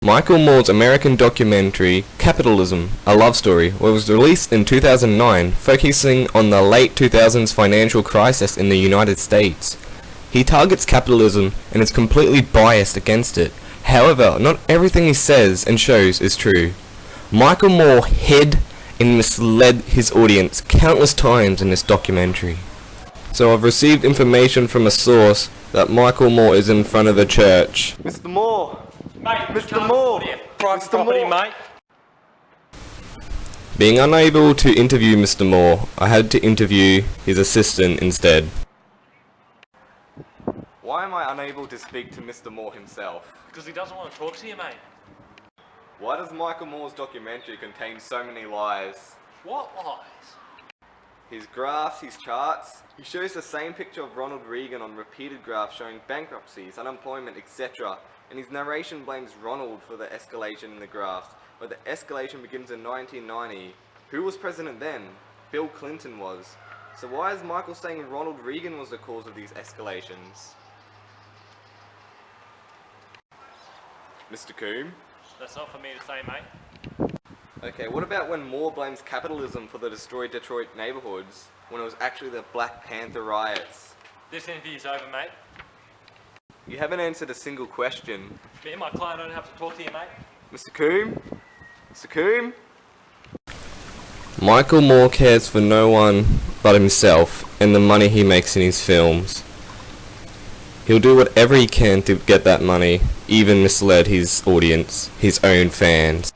Michael Moore's American documentary, Capitalism, A Love Story, was released in 2009, focusing on the late 2000s financial crisis in the United States. He targets capitalism and is completely biased against it. However, not everything he says and shows is true. Michael Moore hid and misled his audience countless times in this documentary. So I've received information from a source that Michael Moore is in front of a church. Mr. Moore! Mate, Mr. Moore! Private Mr. property, Moore. mate. Being unable to interview Mr. Moore, I had to interview his assistant instead. Why am I unable to speak to Mr. Moore himself? Because he doesn't want to talk to you, mate. Why does Michael Moore's documentary contain so many lies? What lies? His graphs, his charts, he shows the same picture of Ronald Reagan on repeated graphs showing bankruptcies, unemployment, etc. And his narration blames Ronald for the escalation in the graphs, but the escalation begins in 1990. Who was president then? Bill Clinton was. So why is Michael saying Ronald Reagan was the cause of these escalations? Mr. Coombe? That's not for me to say, mate. Okay, what about when Moore blames capitalism for the destroyed Detroit neighborhoods, when it was actually the Black Panther riots? This interview's over, mate. You haven't answered a single question. Me and my client don't have to talk to you, mate. Mr. Coombe? Mr. Coombe? Michael Moore cares for no one but himself and the money he makes in his films. He'll do whatever he can to get that money, even misled his audience, his own fans.